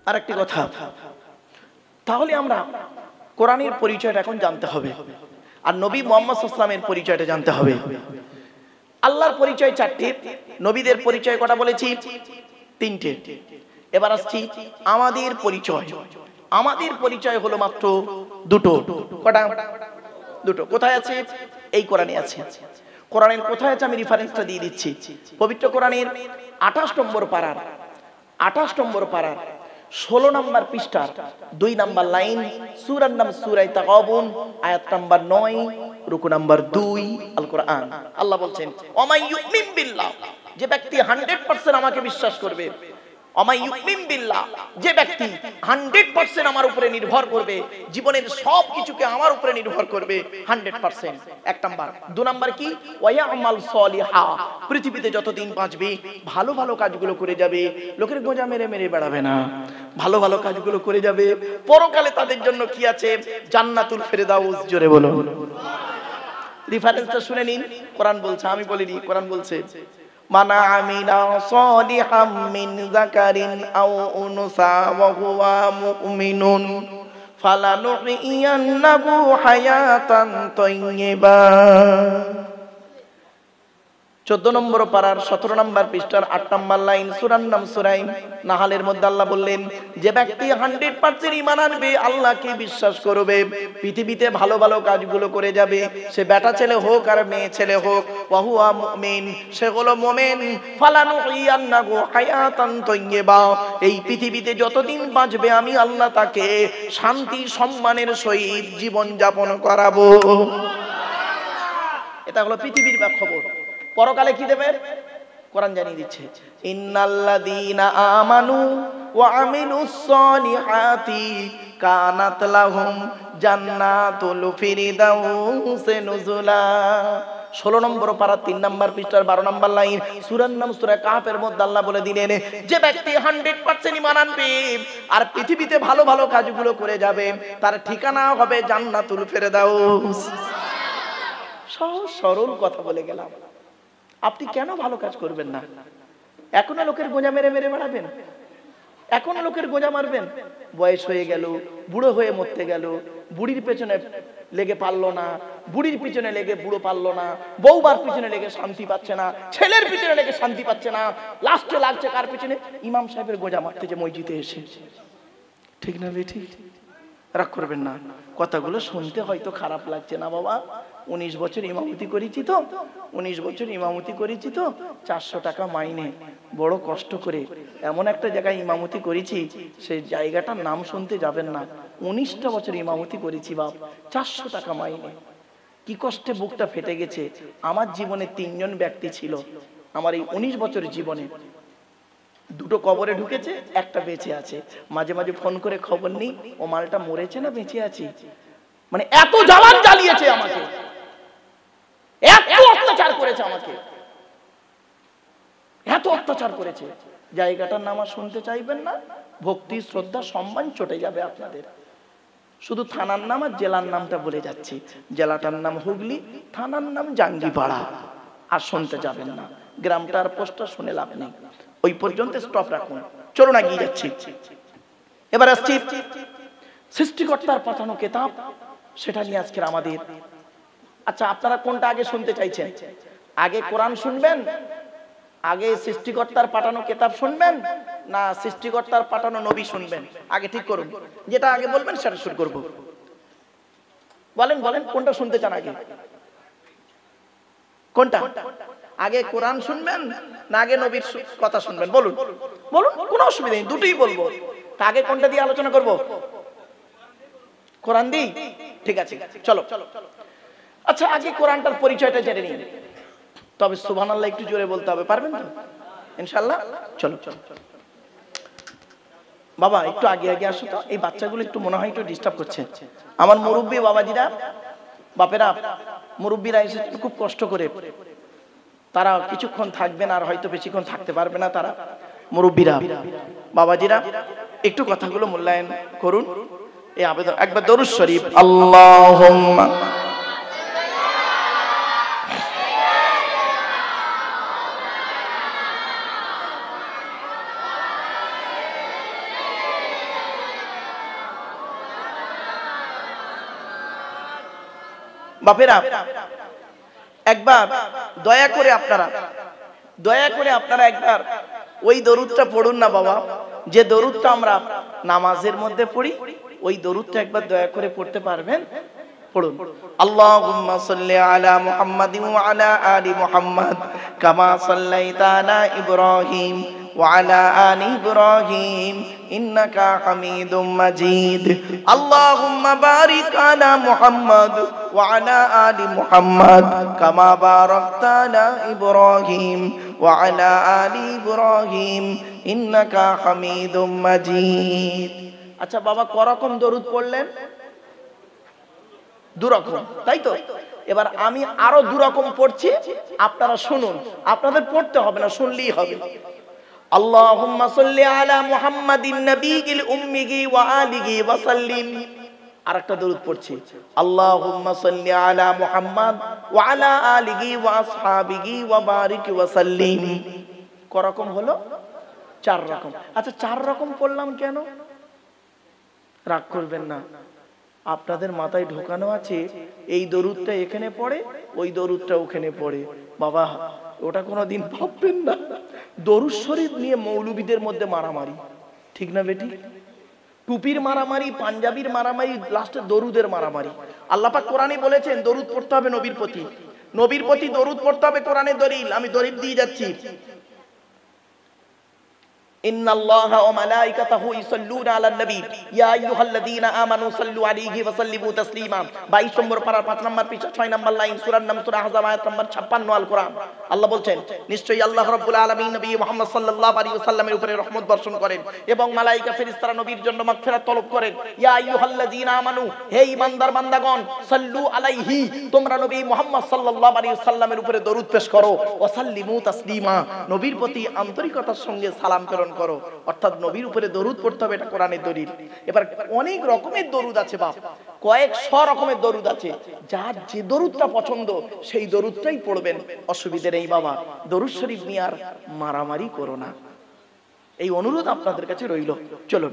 আরেকটি কথা, তাহলে আমরা কোরআনের পরিচয়টা এখন জানতে হবে, আর নবী মুহাম্মদ সাল্লাল্লাহু আলাইহি ওয়াসাল্লামের পরিচয়টা জানতে হবে। আল্লাহর পরিচয় চারটি, নবীদের পরিচয় কটা বলেছি? তিনটে। এবার আসছি আমাদের পরিচয়। আমাদের পরিচয় হলো মাত্র দুটো। কটা? দুটো। কোথায় আছে? এই কোরআনে আছে। কোরআনের কোথায় আছে আমি রেফারেন্সটা দিয়ে দিচ্ছি। পবিত্র কোরআনের 28 নম্বর পারার 16 নম্বর পৃষ্ঠার 2 নম্বর লাইন, সূরার নাম সূরা তাগাবুন, আয়াত নাম্বার 9, রুকু নাম্বার 2, আল কোরআন। আল্লাহ বলছেন, ওমাই ইউমিন বিল্লাহ, যে ব্যক্তি 100% আমাকে বিশ্বাস করবে, ওমাই ইউমিন বিল্লাহ, যে ব্যক্তি 100% আমার উপরে নির্ভর করবে, জীবনের সব কিছুকে আমার উপরে নির্ভর করবে 100%। এক নাম্বার। 2 নাম্বার কি? ওয়ায়ামাল সলিহা, পৃথিবীতে যতদিন বাঁচবে ভালো ভালো কাজগুলো করে যাবে, লোকের গোঁজা মেরে মেরে বেড়াবে না, ভালো ভালো কাজগুলো করে যাবে। পরকালে তাদের জন্য কি আছে? জান্নাতুল ফেরদাউস। জোরে বলো। রেফারেন্সটা শুনে নিন। কোরআন বলছে, আমি বলিনি, কোরআন বলছে, মানা আমিলা সলিহাম মিন যাকারিন আও উনসা ওয়া হুয়া মুমিনুন ফালানুহিয়ান্নাহু হায়াতান তাইয়্যিবা। 14 নম্বর পারার 17 নম্বর পৃষ্ঠার 8 নম্বর লাইন, সূরার নাম সূরা নাহালের মধ্যে আল্লাহ বললেন, যে ব্যক্তি 100% ঈমান আনবে, আল্লাহকে বিশ্বাস করবে, পৃথিবীতে ভালো ভালো কাজগুলো করে যাবে, সে বেটা ছেলে হোক আর মেয়ে ছেলে হোক, ওয়া হুয়া মুমিন, সে হলো মুমিন, ফালানুহিয়ান্নাহু হায়াতান তাইয়্যিবা, এই পৃথিবীতে যতদিন বাঁচবে আমি আল্লাহ তাকে শান্তি সম্মানের সহিত জীবন যাপন করাবো। এটা হলো পৃথিবীর খবর। পরকালে কি দেবে? কোরআন জানিয়ে দিচ্ছে, ইন্নাল্লাযীনা আমানু ওয়া আমিলুস সলিহাতি কানাত লাহুম জান্নাতুল ফিরদাউসি নুজুলা। 16 নম্বর পারা 3 নম্বর পৃষ্ঠার 12 নম্বর লাইন, সূরার নাম সূরা কাহফের মধ্যে আল্লাহ বলে দিলেন, যে ব্যক্তি 100% ঈমান আনবে আর পৃথিবীতে ভালো ভালো কাজগুলো করে যাবে, তার ঠিকানা হবে জান্নাতুল ফিরদাউস। সহজ সরল কথা বলে গেলাম। আপনি কেন ভালো কাজ করবেন না? এখনো লোকের গোঁজা মেরে মেরে বেড়াবেন? এখনো লোকের গোঁজা মারবেন? বয়স হয়ে গেল, বুড়ো হয়ে মরতে গেল, বুড়ির পেছনে লেগে পারলো না, বুড়ির পিছনে লেগে বুড়ো পারলো না, বউবার পিছনে লেগে শান্তি পাচ্ছে না, ছেলের পিছনে লেগে শান্তি পাচ্ছে না, লাস্টে লাগছে কার পিছনে? ইমাম সাহেবের গোঁজা মারতেছে মসজিদে এসে। ঠিক না বেঠি? রাগ করবেন না, কথাগুলো শুনতে হয়তো খারাপ লাগছে না বাবা। 19 বছর ইমামতি করেছি তো, 19 বছর ইমামতি করেছি তো, 400 টাকা মাইনে, বড় কষ্ট করে এমন একটা জায়গায় ইমামতি করেছি, সেই জায়গাটার নাম শুনতে যাবেন না। 19টা বছর ইমামতি করেছি বাপ, 400 টাকা মাইনে। কি কষ্টে বুকটা ফেটে গেছে। আমার জীবনে 3 জন ব্যক্তি ছিল, আমার এই 19 বছরের জীবনে। 2টো কবরে ঢুকেছে, একটা বেঁচে আছে। মাঝে মাঝে ফোন করে খবর নেই, ও মালটা মরেছে না বেঁচে আছে। মানে এত জ্বালান জ্বালিয়েছে আমাকে, এত অত্যাচার করেছে আমাকে, এত অত্যাচার করেছে। জায়গাটার নাম আর শুনতে চাইবেন না। ভক্তি শ্রদ্ধা সম্মান চটে যাবে আপনাদের। শুধু থানার নাম আর জেলার নামটা বলে যাচ্ছি। জেলাটার নাম হুগলি, থানার নাম জাঙ্গিপাড়া। আর শুনতে যাবেন না, গ্রামটার পোস্টটা শুনে লাভ নেই। ওই পর্যন্ত স্টপ রাখুন। চলুন এগিয়ে যাচ্ছি। এবার আসছি সৃষ্টিকর্তার পাঠানো কিতাব, সেটা নিয়ে আজকের আমাদের। আচ্ছা, আপনারা কোনটা আগে শুনতে চাইছেন? আগে কোরআন শুনবেন, আগে সৃষ্টিকর্তার পাঠানো কিতাব শুনবেন, না সৃষ্টিকর্তার পাঠানো নবী শুনবেন? আগে ঠিক করুন, যেটা আগে বলবেন সেটা শুরু করব। বলেন বলেন, কোনটা শুনতে চান আগে? কোনটা? আগে কোরআন শুনবেন না আগে নবীর কথা শুনবেন? বলুন বলুন, কোনো অসুবিধা নেই, দুটোই বলবো। আগে কোনটা দিয়ে আলোচনা করব? কোরআন দি? ঠিক আছে, চলো। আচ্ছা, আগে কোরআনটার পরিচয়টা জেনে নিন। তবে সুবহানাল্লাহ একটু জোরে বলতে হবে, পারবেন তো ইনশাআল্লাহ? চলো বাবা, একটু আগে আগে আসো তো। এই বাচ্চাগুলো একটু মনে হয় একটু ডিস্টার্ব করছে। আমার মুরব্বী বাবাজিরা, বাপেরা, মুরব্বীরা এসেছেন খুব কষ্ট করে। তারা কিছুক্ষণ থাকবেন, আর হয়তো বেশিক্ষণ থাকতে পারবে না। তারা মুরব্বীরা, বাবাজিরা, একটু কথাগুলো মূল্যায়ন করুন। এই আবেদন। একবার দরুদ শরীফ। আল্লাহুম্মা বাপেরা একবার দয়া করে আপনারা একবার ওই দরুদটা পড়ুন না বাবা, যে দরুদটা আমরা নামাজের মধ্যে পড়ি, ওই দরুদটা একবার দয়া করে পড়তে পারবেন? পড়ুন। আল্লাহুম্মা সাল্লি আলা মুহাম্মাদিন ওয়া আলা আলি মুহাম্মাদ কামা সাল্লাইতা আলা ইব্রাহিম ওয়া আলা আলি ইব্রাহিম ইন্নাকা হামিদুম মাজিদ। আল্লাহুম্মা বারিক আলা মুহাম্মাদ ওয়া আলা আলি মুহাম্মাদ কামা বারাকতা আলা ইব্রাহিম ওয়া আলা আলি ইব্রাহিম ইন্নাকা হামিদুম মাজিদ। আচ্ছা বাবা, করকম দরুদ পড়লেন? দুরকম, তাই তো? এবার আমি আরো দুরকম পড়ছি, আপনারা শুনুন। আপনাদের পড়তে হবে না, শুনলেই হবে। আল্লাহুম্মা সাল্লি আলা মুহাম্মাদিন নাবিয়িল উম্মি ওয়া আলিহি ওয়া সাল্লিম। আরেকটা দরুদ পড়ছি, আল্লাহুম্মা সাল্লি আলা মুহাম্মাদ ওয়া আলা আলিহি ওয়া আসহাবিহি ওয়া বারিক ওয়া সাল্লিম। করকম হলো? 4 রকম। আচ্ছা 4 রকম পড়লাম কেন? রাগ করবেন না, আপনাদের মাথায় ঢোকানো আছে এই দরুদটা এখানে পড়ে, ওই দরুদটা ওখানে পড়ে। বাবা ওটা কোনোদিন ভাববেন না। দরুদ শরীফ নিয়ে মৌলবীদের মধ্যে মারামারি, ঠিক না বেটি? টুপির মারামারি, পাঞ্জাবির মারামারি, লাস্টে দরুদের মারামারি। আল্লাহ পাক কোরআনে বলেছেন দরুদ পড়তে হবে নবীর প্রতি, নবীর প্রতি দরুদ পড়তে হবে। কোরআনের দলিল আমি দলিল দিয়ে যাচ্ছি। ইন্নাল্লাহা ওয়া মালাইকাতাহু ইউসাল্লুনা আলান নবী ইয়া আইয়ুহাল্লাযীনা আমানু সাল্লু আলাইহি ওয়া সাল্লিমু তাসলিমা। 22 নম্বর পারা 5 নম্বর পৃষ্ঠা 6 নম্বর লাইন, সূরার নাম সূরা আহজাব আয়াত নম্বর 56 আল কোরআন। আল্লাহ বলছেন নিশ্চয়ই আল্লাহ রাব্বুল আলামিন নবী মুহাম্মদ সাল্লাল্লাহু আলাইহি ওয়াসাল্লামের উপরে রহমত বর্ষণ করেন এবং মালায়েকা ফেরেশতারা নবীর জন্য মাগফিরাত তলব করেন। ইয়া আইয়ুহাল্লাযীনা আমানু, হে ঈমানদার বান্দাগণ, সাল্লু আলাইহি, তোমরা নবী মুহাম্মদ সাল্লাল্লাহু আলাইহি ওয়াসাল্লামের উপরে দরুদ পেশ করো, ওয়া সাল্লিমু তাসলিমা, নবীর প্রতি আন্তরিকতার সঙ্গে সালাম প্রেরণ করো। অর্থাৎ নবীর উপরে দরুদ পড়তে হবে, এটা কোরআনের দলিল। এবার অনেক রকমের দরুদ আছে বাপ, কয়েকশো রকমের দরুদ আছে। যার যে দরুদটা পছন্দ সেই দরুদটাই পড়বেন, অসুবিধা নেই বাবা। দরুদ শরীফ নিয়ে আর মারামারি করো না, এই অনুরোধ আপনাদের কাছে রইল। চলো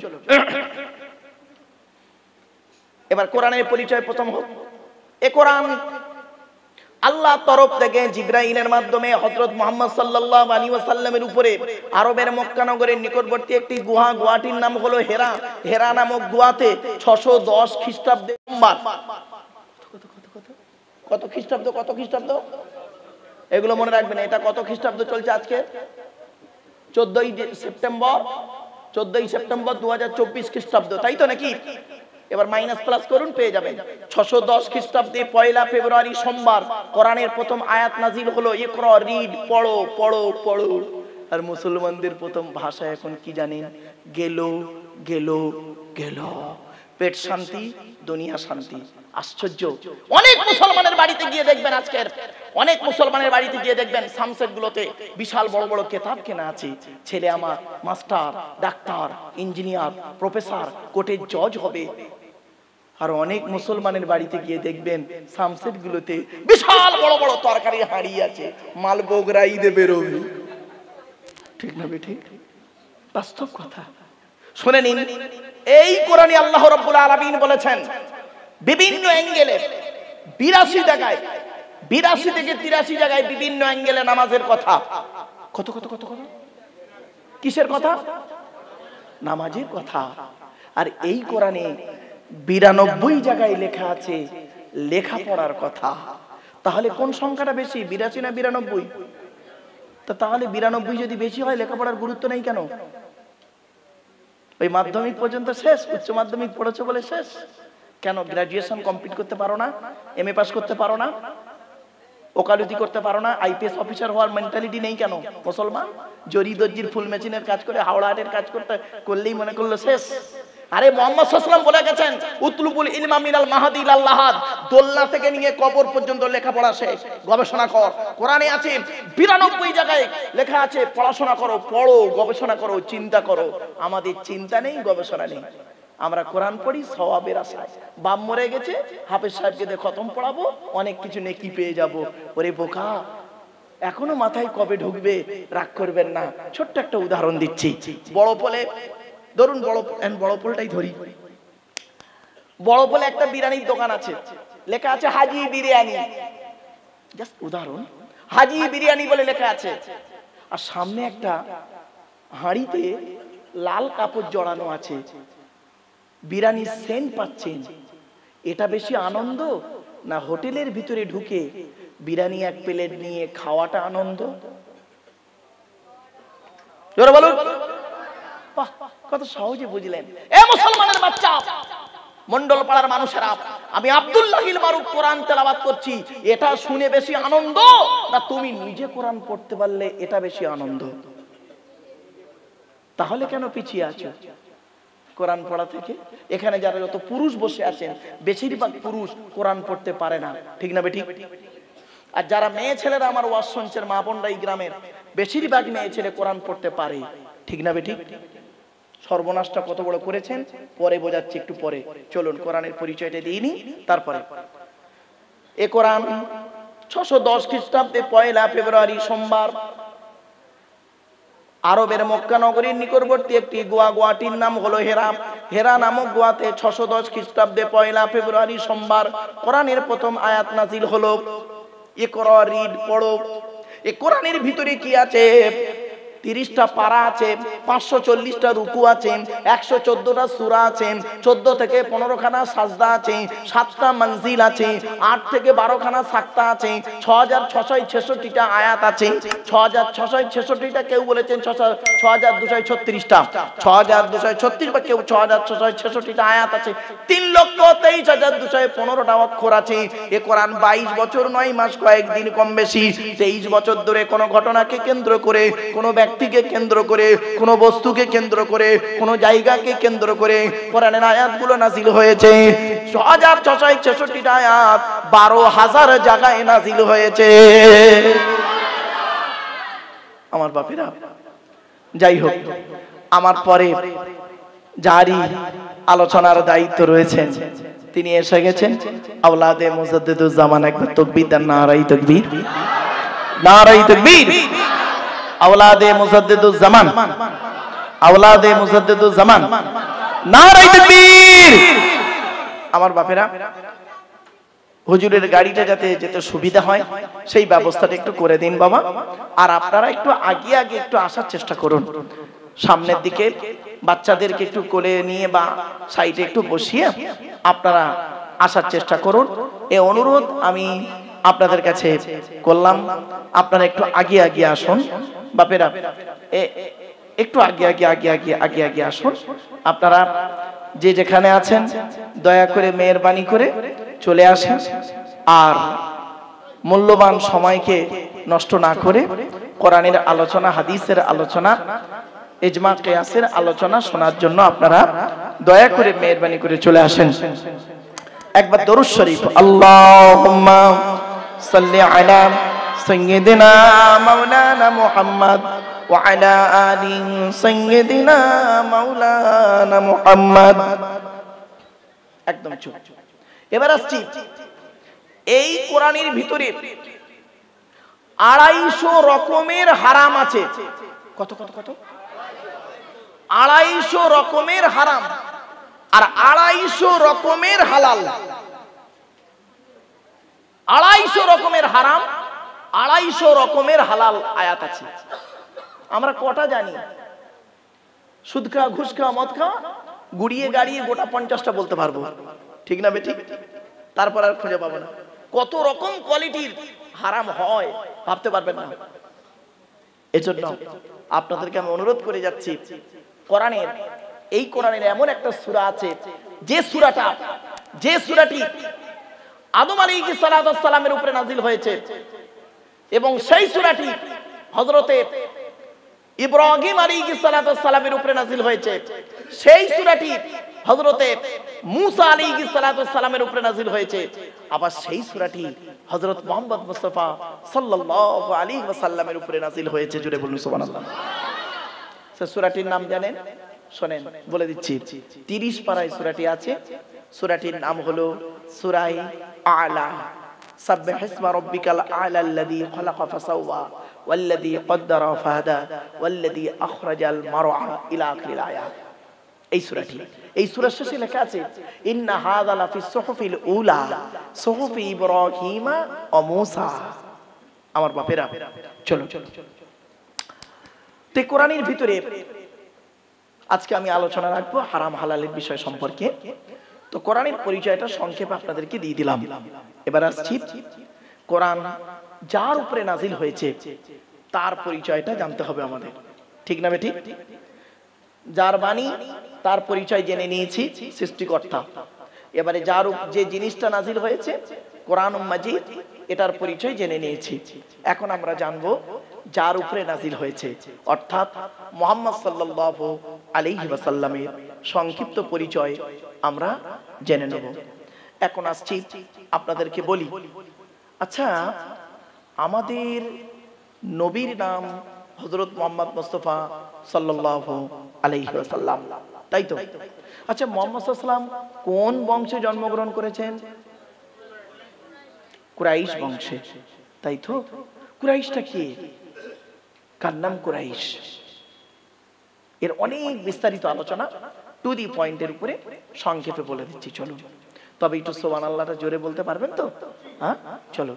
এবার কোরআনের পরিচয় প্রথম হোক। এ কোরআন আল্লাহ তরফ থেকে জিবরাইলের মাধ্যমে হযরত মুহাম্মদ সাল্লাল্লাহু আলাইহি ওয়াসাল্লামের উপরে আরবের মক্কা নগরের নিকটবর্তী একটি গুহা, গুহাটির নাম হলো হেরা। হেরা নামক গুহাতে 610 খ্রিস্টাব্দে কত খ্রিস্টাব্দ এগুলো মনে রাখবেন। এটা কত খ্রিস্টাব্দ চলছে আজকে? 14ই সেপ্টেম্বর 2024 খ্রিস্টাব্দ, তাই তো নাকি? এবার মাইনাস প্লাস করুন, পেয়ে যাবেন 610 খ্রিস্টাব্দে 1 ফেব্রুয়ারি সোমবার কোরআনের প্রথম আয়াত নাজিল হলো। ইকরা, রিড, পড়ো পড়ো পড়ো। আর মুসলমানদের প্রথম ভাষা এখন কি জানেন? গেল গেল গেল। পেট শান্তি, দুনিয়া শান্তি। আশ্চর্য। অনেক মুসলমানের বাড়িতে গিয়ে দেখবেন, আজকের অনেক মুসলমানের বাড়িতে গিয়ে দেখবেন সামসেট গুলোতে বিশাল বড় বড় কিতাব কেনা আছে। ছেলে আমার মাস্টার, ডাক্তার, ইঞ্জিনিয়ার, প্রফেসর, কোর্টের জজ হবে। আর অনেক মুসলমানের বাড়িতে গিয়ে দেখবেন সামসেট গুলোতে বিশাল বড় বড় তরকারির হাঁড়ি আছে, মাল বগরাই দে বেরোবে। ঠিক না বেঠিক? বাস্তব কথা। শুনে নিন, এই কোরআনে আল্লাহ রাব্বুল আলামিন বলেছেন বিভিন্ন অ্যাঙ্গেলে 82 জায়গায়, 82 থেকে 83 জায়গায় বিভিন্ন অ্যাঙ্গেলে নামাজের কথা। কত কত কত কত কিসের কথা? নামাজের কথা। আর এই কোরআনে 92 জায়গায় লেখা আছে লেখাপড়ার কথা। তাহলে কোন সংখ্যাটা বেশি, 82 না 92? তাহলে 92 যদি বেশি হয়, লেখাপড়ার গুরুত্ব নেই কেন? ওই মাধ্যমিক পর্যন্ত শেষ, উচ্চ মাধ্যমিক পড়েছো বলে শেষ কেন? গ্রাজুয়েশন কমপ্লিট করতে পারো না? এমএ পাস করতে পারো না? ওকালতি করতে পারো না? আইপিএস অফিসার হওয়ার মেন্টালিটি নেই কেন? মুসলমান জরি দর্জির ফুল মেশিনের কাজ করে, হাওড়া হাটের কাজ করলেই মনে করলো শেষ। আরে মুহাম্মদ সাল্লাল্লাহু আলাইহি ওয়াসাল্লাম বলে গেছেন উতলুবুল ইলমা মিনাল মাহদি ইলাল লাহাদ, দোলনা থেকে নিয়ে কবর পর্যন্ত লেখাপড়া শেষ, গবেষণা কর। কোরআনে আছে 92 জায়গায় লেখা আছে পড়াশোনা করো, পড়ো, গবেষণা করো, চিন্তা করো। আমাদের চিন্তা নেই, গবেষণা নেই। আমরা কোরআন পড়ি সওয়াবের আশায়। বাপ মরে গেছে, হাফেজ সাহেবকে দিয়ে খতম পড়াবো, অনেক কিছু নেকি পেয়ে যাব। ওরে বোকা, এখনো মাথায় কবে ঢুকবে? রাগ করবেন না, ছোট্ট একটা উদাহরণ দিচ্ছি। বড় পোলে ধরুন, বড় পোলটাই ধরি। বড় পোলে একটা বিরিয়ানির দোকান আছে। লেখা আছে হাজি বিরিয়ানি, জাস্ট উদাহরণ, হাজি বিরিয়ানি বলে লেখা আছে, আর সামনে একটা হাঁড়িতে লাল কাপড় জড়ানো আছে, বিরিয়ানির সেন্ট পাচ্ছেন, এটা বেশি আনন্দ না হোটেলের ভিতরে ঢুকে বিরিয়ানি এক প্লেট নিয়ে খাওয়াটা আনন্দ? জোরে বলুন। বাহ, কত সহজে বুঝলেন। এ মুসলমানের বাচ্চা, মন্ডল পাড়ার মানুষেরা, আমি আব্দুল্লাহিল মারুফ কোরআন তেলাওয়াত করছি, এটা শুনে বেশি আনন্দ না তুমি নিজে কোরআন পড়তে পারলে এটা বেশি আনন্দ? তাহলে কেন পিছিয়ে আছো কোরআন পড়া থেকে? এখানে যারা যত পুরুষ বসে আছেন বেশিরভাগ পুরুষ কোরআন পড়তে পারে না, ঠিক না বেঠিক? আর যারা মেয়ে ছেলেরা আমার ওয়াজ শুনছেন, মা বোনরা এই গ্রামের বেশিরভাগ মেয়ে ছেলে কোরআন পড়তে পারে, ঠিক না বেঠিক? সর্বনাশটা কত বড় করেছেন পরে বোঝাচ্ছি, একটু পরে। চলুন কোরআনের পরিচয়টা দিইনি, তারপরে। এ কোরআন 610 খ্রিস্টাব্দে 1 ফেব্রুয়ারি সোমবার আরবের মক্কা নগরীর নিকটবর্তী একটি গোয়াটির নাম হলো হেরা। হেরা নামক গোয়াতে 610 খ্রিস্টাব্দে 1 ফেব্রুয়ারি সোমবার কোরআনের প্রথম আয়াত নাজিল হলো। ইকরা, রিড, পড়ো। এই কোরআনের ভিতরে কি আছে? 30টা পারা আছে, 540টা রুকু আছে, 114টা সূরা আছে, 14 থেকে 15 খানা সাজদা আছে, 7টা মঞ্জিল আছে, 8 থেকে 12 খানা সাক্তা আছে, 6666টা আয়াত আছে। 6666টা, কেউ বলেছেন 6236টা, 6236 বা কেউ 6666টা আয়াত আছে। 3,23,215টা অক্ষর আছে। এ কোরআন 22 বছর 9 মাস কয়েকদিন কম বেশি 23 বছর ধরে কোন ঘটনাকে কেন্দ্র করে, কোন ব্যক্তিকে কেন্দ্র করে, কোন বস্তুকে কেন্দ্র করে, কোন জায়গাকে কেন্দ্র করে কোরআনের আয়াতগুলো নাজিল হয়েছে। 6666টা আয়াত 12,000 জায়গায় নাজিল হয়েছে। আমার বাপেরা, যাই হোক, আমার পরে জারি আলোচনার দায়িত্ব রয়েছেন, তিনি এসে গেছেন, আওলাদে মুজাদ্দিদুজ জামান। একবার তাকবীর দেন, নারায়ে তাকবীর, নারায়ে তাকবীর। আওলাদে মুজাদ্দিদুজ জামান, আওলাদে মুজাদ্দিদুজ জামান, নারায়ে তাকবীর। আমার বাপেরা, হুজুরের গাড়িটা যাতে যেতে সুবিধা হয় সেই ব্যবস্থাটা একটু করে দিন বাবা। আর আপনারা একটু আগে আগে একটু আসার চেষ্টা করুন, সামনের দিকে বাচ্চাদেরকে একটু কোলে নিয়ে বা সাইডে একটু বসিয়ে আপনারা আসার চেষ্টা করুন। এই অনুরোধ আমি আপনাদের কাছে করলাম, আপনারা একটু আগে আগে আসুন বাপেরা, একটু আগে আগে আগে আগে আগে আগে আসুন। আপনারা যে যেখানে আছেন দয়া করে মেহেরবানি করে চলে আসেন, আর মূল্যবান সময়কে নষ্ট না করে কোরআনের আলোচনা, হাদিসের আলোচনা, ইজমা কিয়াসের আলোচনা শোনার জন্য আপনারা দয়া করে মেহেরবানি করে চলে আসেন। একবার দরুদ শরীফ, আল্লাহুম্মা সাল্লি আলা সাইয়্যিদিনা মাওলানা মুহাম্মদ ওয়া আলা আলি সাইয়্যিদিনা মাওলানা মুহাম্মদ। একদম চুপ। এবার আসছি, এই কোরআনের ভিতরে 250 রকমের হারাম আছে। কত কত কত? 250 রকমের হারাম আর 250 রকমের হালাল। 250 রকমের হারাম, 250 রকমের হালাল আয়াত আছে। আমরা কটা জানি? সুদ খা, ঘুষ খা, মদ খা, গুড়িয়ে গাড়িয়ে গোটা 50টা বলতে পারবো, ঠিক না বেঠিক? তারপর আর খুঁজে পাবো না। কত রকম কোয়ালিটির হারাম হয় ভাবতে পারবেন না। এজন্য আপনাদেরকে আমি অনুরোধ করে যাচ্ছি, কোরআনের, এই কোরআনের এমন একটা সূরা আছে যে সূরাটি আদম আলাইহিস সালামের উপরে নাজিল হয়েছে, এবং সেই সূরাটি হযরতে ইব্রাহিম আলাইহিস সালামের উপরে নাজিল হয়েছে। সেই সূরাটি হযরতে মূসা আলাইহিস সালামের উপরে নাজিল হয়েছে। আবার সেই সূরাটি হযরত মুহাম্মদ মুস্তাফা সাল্লাল্লাহু আলাইহি ওয়াসাল্লামের উপরে নাজিল হয়েছে। জুড়ে বলুন সুবহানাল্লাহ। সেই সূরাটির নাম জানেন? শুনেন, বলে দিচ্ছি। 30 পারায় সূরাটি আছে। সূরাটির নাম হলো সূরা আ'লা। সাব্বিহ ইসমা রাব্বিকাল আ'লা আল্লাযী খালাকা ফাসাওয়া ওয়াল্লাযী কদ্দারা ফাহাদা ওয়াল্লাযী আখরাজাল মারআ ইলা আখিরিল আয়াত। এই সূরাটি, এই সূরার শেষে লেখা আছে ইন্না হাযা লাফিস সুহুফিল উলা সুহুফি ইব্রাহিম ওয়া মূসা। আমার বাপেরা চলো, তো কোরআনের ভিতরে আজকে আমি আলোচনা রাখবো হারাম হালালের বিষয় সম্পর্কে। তো কোরআনের পরিচয়টা সংক্ষেপে আপনাদেরকে দিয়ে দিলাম। এবার আসছি কোরআন যার উপরে নাজিল হয়েছে তার পরিচয়টা জানতে হবে আমাদের, ঠিক না বেঠিক? যার বাণী তার পরিচয় জেনে নিয়েছি, সৃষ্টিকর্তা। এবারে যার যে জিনিসটা নাজিল হয়েছে কোরআনুল মাজিদ, এটার পরিচয় জেনে নিয়েছি। এখন আমরা জানবো যার উপরে নাজিল হয়েছে, অর্থাৎ মুহাম্মদ সাল্লাল্লাহু আলাইহি ওয়াসাল্লামের সংক্ষিপ্ত পরিচয় আমরা জেনে নেব। এখন আসছি আপনাদেরকে বলি, আচ্ছা আমাদের নবীর নাম হযরত মুহাম্মদ মুস্তাফা সাল্লাল্লাহু আলাইহি ওয়াসাল্লাম, তাই তো? আচ্ছা মুহাম্মদ সাল্লাল্লাহু আলাইহি ওয়াসাল্লাম কোন বংশে জন্মগ্রহণ করেছেন? কুরাইশ বংশে, তাই তো? কুরাইশটা কি? কার নাম কুরাইশ? এর অনেক বিস্তারিত আলোচনা টু দি পয়েন্টের উপরে সংক্ষেপে বলে দিচ্ছি, চলুন। তবে একটু সুবহানাল্লাহটা জোরে বলতে পারবেন তো? হ্যাঁ চলো।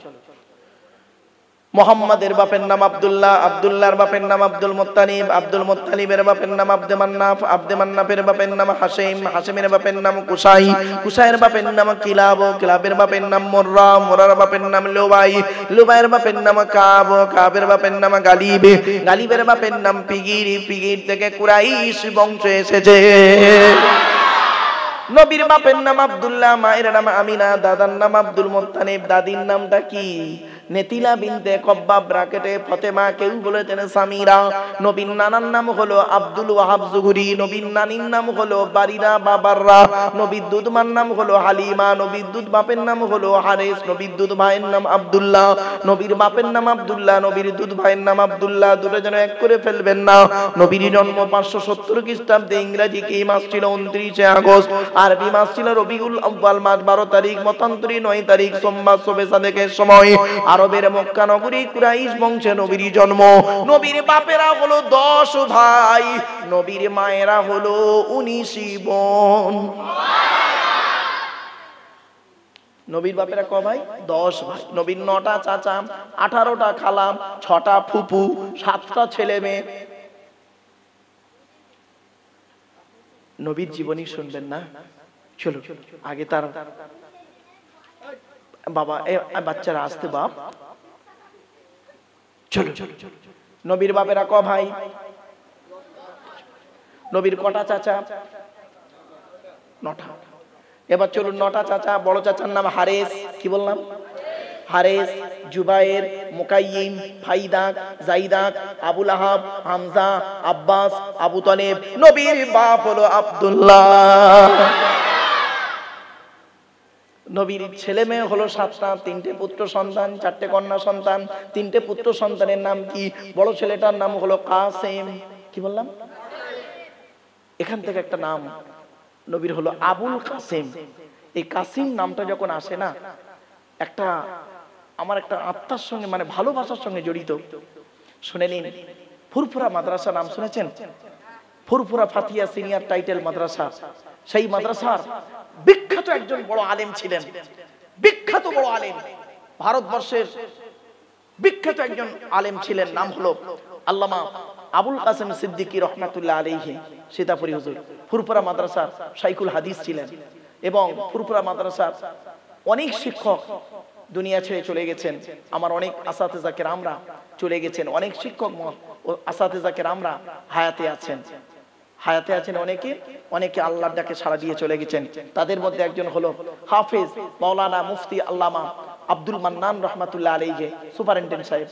মুহাম্মাদের বাপের নাম আব্দুল্লাহ, আব্দুল্লাহর বাপের নাম আব্দুল মুত্তালিব, আব্দুল মুত্তালিবের বাপের নাম আব্দে মান্নাফ, আব্দে মান্নাফের বাপের নাম হাশিম, হাশিমের বাপের নাম কুসাই, কুসাইয়ের বাপের নাম কিলাব, কিলাবের বাপের নাম মুররা, মুররার বাপের নাম লুবাই, লুবাইয়ের বাপের নাম কাব, কাবের বাপের নাম গালিব, গালিবের বাপের নাম ফিগির, ফিগির থেকে কুরাইশ বংশ এসেছে। নবীর বাপের নাম আব্দুল্লাহ, মায়ের নাম আমিনা, দাদার নাম আব্দুল মুত্তালিব, দাদির নামটা কি? নেতিলা বিনতে কব্বাব ব্রাকেটে ফতেমা, কেউ বলেছেন সামিরা। নবীর নানার নাম হলো আব্দুল ওয়াহাব জুহরি, নবীর নানির নাম হলো বারিরা বাবাররা, নবীর দুধমার নাম হলো হালিমা, নবীর দুধ বাপের নাম হলো হারেস, নবীর দুধ ভাইয়ের নাম আব্দুল্লাহ, নবীর বাপের নাম আব্দুল্লাহ, নবীর দুধ ভাইয়ের নাম আব্দুল্লাহ, দুটো যেন এক করে ফেলবেন না। নবীর জন্ম 570 খ্রিস্টাব্দে, ইংরেজি কি মাস ছিল 29 আগস্ট, আরবি মাস ছিল রবিউল আউয়াল মাস 12 তারিখ, মতান্তরে 9 তারিখ সোমবার শবে সাদেকের সময়। আরবের মক্কা নগরী কুরাইশ বংশে নবীর জন্ম। নবীর বাপেরা হলো 10 ভাই, নবীর মায়েরা হলো 19 বোন। নবীর বাপেরা ক ভাই? 10 ভাই। নবীর 9টা চাচা, 18টা খালা, 6টা ফুপু, 7টা ছেলে মেয়ে। নবীর জীবনী শুনবেন না? চলো আগে তার বাবা, বাচ্চারা আসতে বাপ, চলো। নবীর বাপেরা ক ভাই? নবীর কটা চাচা? 9টা। এবার চলুন 9টা চাচা। বড় চাচার নাম হারেস, কি বললাম? হারেস, জুবায়ের, মুকাইয়িম, ফাইদাক, জাইদাক, আবুল আহাব, হামজা, আব্বাস, আবু তালেব। নবীর বাপ হলো আব্দুল্লাহ। নবীর ছেলে মেয়ে হলো 7টা, 3টে পুত্র সন্তান, 4টে কন্যা সন্তান। 3টে পুত্র সন্তানের নাম কি? বড় ছেলেটার নাম হলো কাসেম, কি বললাম? এখান থেকে একটা নাম নবীর হলো আবুল কাসেম। এই কাসিম নামটা যখন আসে না, একটা আমার একটা আত্মার সঙ্গে মানে ভালোবাসার সঙ্গে জড়িত। শুনে নিন, ফুরফুরা মাদ্রাসা নাম শুনেছেন? ফুরফুরা ফাতিয়া সিনিয়র টাইটেল মাদ্রাসা। সেই মাদ্রাসার বিখ্যাত একজন বড় আলেম ছিলেন, বিখ্যাত বড় আলেম, ভারতবর্ষের বিখ্যাত একজন আলেম ছিলেন। নাম হলো আল্লামা আবুল কাসেম সিদ্দিকী রহমাতুল্লাহ আলাইহি সীতাপুরী হুজুর। ফুরফুরা মাদ্রাসার শাইখুল হাদিস ছিলেন এবং ফুরফুরা মাদ্রাসার অনেক শিক্ষক দুনিয়া ছেড়ে চলে গেছেন। আমার অনেক আসাতেজা কেরামরা চলে গেছেন, অনেক শিক্ষক ও আসাতেজা কেরামরা হায়াতে আছেন, হায়াতে আছেন অনেকে, অনেকে আল্লাহর ডাকে সাড়া দিয়ে চলে গেছেন। তাদের মধ্যে একজন হলো হাফেজ মাওলানা মুফতি আল্লামা আব্দুল মান্নান রহমাতুল্লাহ আলাইহি, সুপারিনটেন্ডেন্ট সাহেব।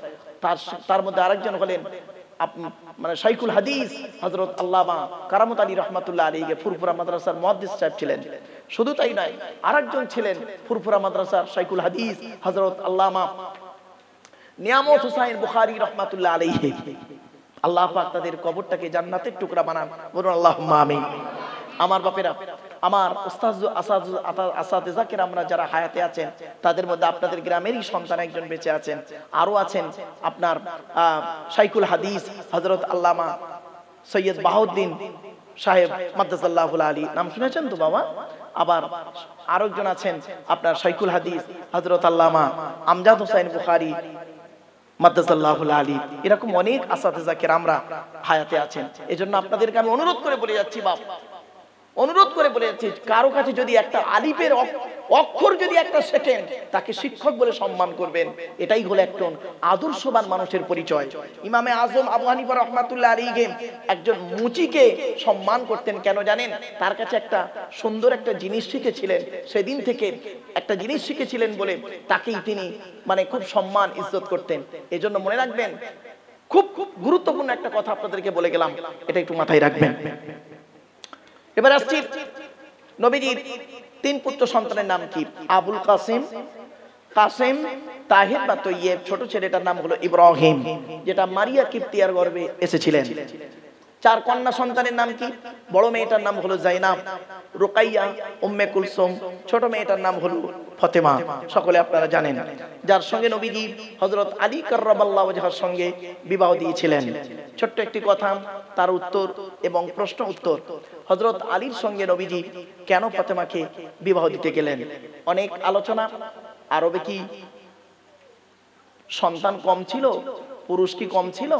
তার মধ্যে আরেকজন হলেন মানে শাইখুল হাদিস হযরত আল্লামা কারামত আলী রহমাতুল্লাহ আলাইহি, ফুরফুরা মাদ্রাসার মুহাদ্দিস সাহেব ছিলেন। শুধু তাই নয়, আরেকজন ছিলেন ফুরফুরা মাদ্রাসার শাইখুল হাদিস হযরত আল্লামা নিয়ামত হুসাইন বুখারী রহমাতুল্লাহ আলাইহি। আল্লাহ পাক তাদের কবরটাকে জান্নাতের টুকরা বানান, বলুন আল্লাহুম্মা আমিন। আমার বাপেরা, আমার উস্তাদ আসাতেজা কেরামরা যারা হায়াতে আছেন, তাদের মধ্যে আপনাদের গ্রামেরই সন্তান একজন বেঁচে আছেন। আরো আছেন আপনার শাইখুল হাদিস হযরত আল্লামা সৈয়দ বাহাউদ্দিন সাহেব মাদ্দাসাল্লাহুল আলী, নাম শুনেছেন তো বাবা? আবার আরেকজন আছেন আপনার শাইখুল হাদিস হযরত আল্লামা আমজাদ হোসেন বুখারী মাদ্দাসাল্লাহুল আলী। এরকম অনেক আসাতিজা কেরামরা হায়াতে আছেন। এজন্য আপনাদেরকে আমি অনুরোধ করে বলে যাচ্ছি বাপ, অনুরোধ করে বলে যাচ্ছি, কারো কাছে যদি একটা আলিফের অক্ষর যদি একটা শেখেন, তাকে শিক্ষক বলে সম্মান করবেন। এটাই হলো একজন আদর্শবান মানুষের পরিচয়। ইমামে আজম আবু হানিফা রাহমাতুল্লাহ আলাইহি একজন মুচিকে সম্মান করতেন, কেন জানেন? তার কাছে একটা সুন্দর একটা জিনিস শিখেছিলেন, সেদিন থেকে একটা জিনিস শিখেছিলেন বলে তাকেই তিনি মানে খুব সম্মান ইজ্জত করতেন। এজন্য মনে রাখবেন, খুব খুব গুরুত্বপূর্ণ একটা কথা আপনাদেরকে বলে গেলাম, এটা একটু মাথায় রাখবেন। এবার আসছি নবীজির 3 পুত্র সন্তানের নাম কি? আবুল কাসিম, কাসিম, তাহির বা তৈয়ব। ছোট ছেলেটার নাম হলো ইব্রাহিম, যেটা মারিয়া কিপ্তিয়ার গর্ভে এসেছিলেন। 4 কন্যা সন্তানের নাম কি? বড় মেয়েটার নাম হলো জাইনাব, রুকাইয়া, উম্মে কুলসুম। ছোট মেয়েটার নাম হলো ফাতেমা, সকলে আপনারা জানেন, যার সঙ্গে নবীজি হযরত আলী কাররামাল্লাহু ওয়াজহার সঙ্গে বিবাহ দিয়েছিলেন। ছোট্ট একটি কথা, তার উত্তর এবং প্রশ্ন উত্তর। হযরত আলীর সঙ্গে নবীজি কেন ফাতেমাকে বিবাহ দিতে গেলেন? অনেক আলোচনা। আরবে কি সন্তান কম ছিল? পুরুষ কি কম ছিল?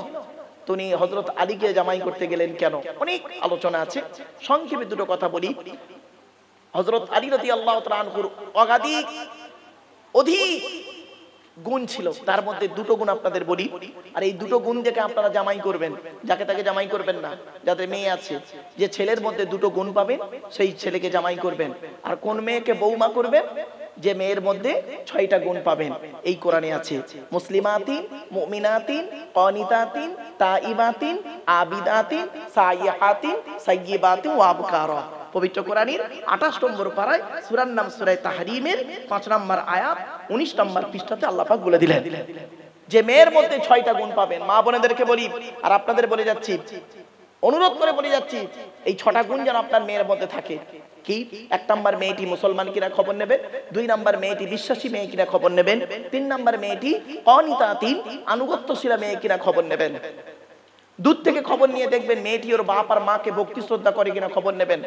তিনি হযরত আলীকে জামাই করতে গেলেন কেন? অনেক আলোচনা আছে। সংক্ষেপে দুটো কথা বলি। হযরত আলী রাদিয়াল্লাহু তাআলা আনহুর অধিক গুণ ছিল, তার মধ্যে 2টো গুণ আপনাদের বলি। আর এই 2টো গুণ দেখে আপনারা জামাই করবেন, যাকে তাকে জামাই করবেন না। যাদের মেয়ে আছে, যে ছেলের মধ্যে 2টো গুণ পাবেন সেই ছেলেকে জামাই করবেন। আর কোন মেয়েকে বৌমা করবেন? যে মেয়ের মধ্যে 6টা গুণ পাবেন। এই কোরআনে আছে, মুসলিমাতিন, মুমিনাতিন, কানিতাতিন, তাইবাতিন, আবিদাতিন, সাইয়্যিহাতিন, সাইয়্যিবাতিন ওয়া আবকারা। পবিত্র কোরআনের 28 নম্বর পারায় সূরার নাম সূরা তাহরিমের 5 নম্বর আয়াত 19 নম্বর পৃষ্ঠাতে আল্লাহ পাক বলে দিলেন যে মেয়ের মধ্যে 6টা গুণ পাবেন। মা বোনেদেরকে বলি আর আপনাদের বলে যাচ্ছি, অনুরোধ করে বলে যাচ্ছি, এই 6টা গুণ যেন আপনার মেয়ের মধ্যে থাকে। কি? 1 নম্বর, মেয়েটি মুসলমান কিনা খবর নেবেন। 2 নম্বর, মেয়েটি বিশ্বাসী মেয়ে কিনা খবর নেবেন। 3 নম্বর, মেয়েটি কানিতাতিন, আনুগত্যশীল মেয়ে কিনা খবর নেবেন। দূর থেকে খবর নিয়ে দেখবেন মেয়েটি ওর বাপ আর মাকে ভক্তি শ্রদ্ধা করে কিনা খবর নেবেন।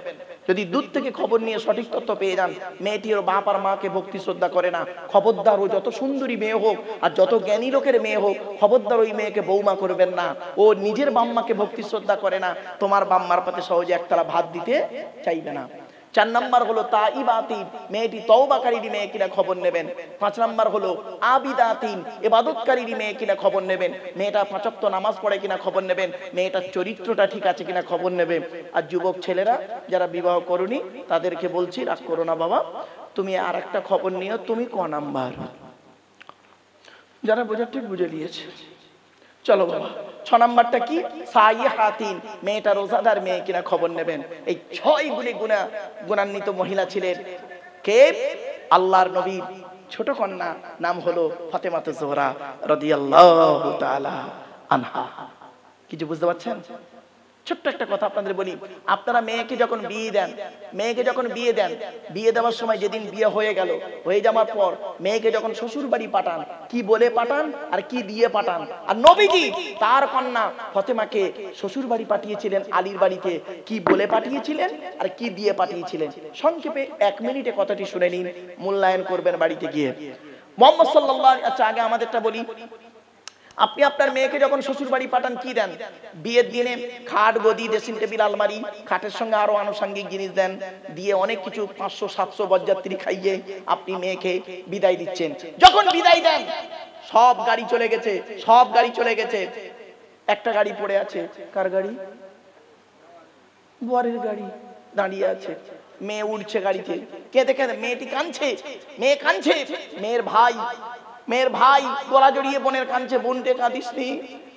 যদি দূর থেকে খবর নিয়ে সঠিক তথ্য পেয়ে যান মেয়েটি ওর বাপ আর মাকে ভক্তি শ্রদ্ধা করে না, খবরদার, ও যত সুন্দরী মেয়ে হোক আর যত জ্ঞানী লোকের মেয়ে হোক, খবরদার ওই মেয়েকে বৌমা করবেন না। ও নিজের বাম্মাকে ভক্তি শ্রদ্ধা করে না, তোমার বাম্মার পাতে সহজে একতলা ভাত দিতে চাইবে না। 4 নম্বর হলো তাইবাতিন, মেয়েটি তওবাকারী মেয়ে কিনা খবর নেবেন। 5 নম্বর হলো আবিদাতিন, ইবাদতকারী মেয়ে কিনা খবর নেবেন। মেয়েটা 5 ওয়াক্ত নামাজ পড়ে কিনা খবর নেবেন। মেয়েটার চরিত্রটা ঠিক আছে কিনা খবর নেবেন। আর যুবক ছেলেরা যারা বিবাহ করনি তাদেরকে বলছি, রাগ করো না বাবা, তুমি আর একটা খবর নিও, তুমি ক নাম্বার? যারা বোঝার ঠিক বুঝে নিয়েছে। চলো বাবা, 6 নাম্বারটা কি? সাইয়্যিহাতিন, মেয়েটা রোজাদার মেয়ে কিনা খবর নেবেন। এই 6 গুণান্বিত মহিলা ছিলেন কে? আল্লাহর নবীর ছোট কন্যা, নাম হলো ফাতেমাতুজ জোহরা রাদিয়াল্লাহু তাআলা আনহা। কিছু বুঝতে পারছেন? ছোট্ট একটা কথা আপনাদের বলি, আপনারা মেয়েকে যখন বিয়ে দেন, বিয়ে দেওয়ার সময় যেদিন বিয়ে হয়ে গেল, হয়ে যাওয়ার পর মেয়েকে যখন শ্বশুর বাড়ি পাঠান, কি বলে পাঠান আর কি দিয়ে পাঠান? আর নবীজি তার কন্যা ফাতেমাকে শ্বশুর বাড়ি পাঠিয়েছিলেন আলীর বাড়িতে, কি বলে পাঠিয়েছিলেন আর কি দিয়ে পাঠিয়েছিলেন? সংক্ষেপে 1 মিনিটে কথাটি শুনে নিন, মূল্যায়ন করবেন বাড়িতে গিয়ে। মুহাম্মদ সাল্লাল্লাহু আলাইহি, আচ্ছা আগে আমাদেরটা বলি, আপনি আপনার মেয়েকে যখন শ্বশুর বাড়ি পাঠান কি দেন? বিয়ের দিনে খাট, গদি, ড্রেসিং টেবিল, আলমারি, খাটের সঙ্গে আরো আনুষঙ্গিক জিনিস দেন, দিয়ে অনেক কিছু 500-700 বরযাত্রী খাইয়ে আপনি মেয়েকে বিদায় দিচ্ছেন। যখন বিদায় দেন সব গাড়ি চলে গেছে, একটা গাড়ি পড়ে আছে। কার গাড়ি? বরের গাড়ি দাঁড়িয়ে আছে। মেয়ে উঠছে গাড়িতে, কেঁদে কেঁদে, মেয়েটি কাঁদছে, মেয়ে কাঁদছে। মেয়ের ভাই গলা জড়িয়ে বোনের কাঁদছে, বোনটে কাঁদিস নি,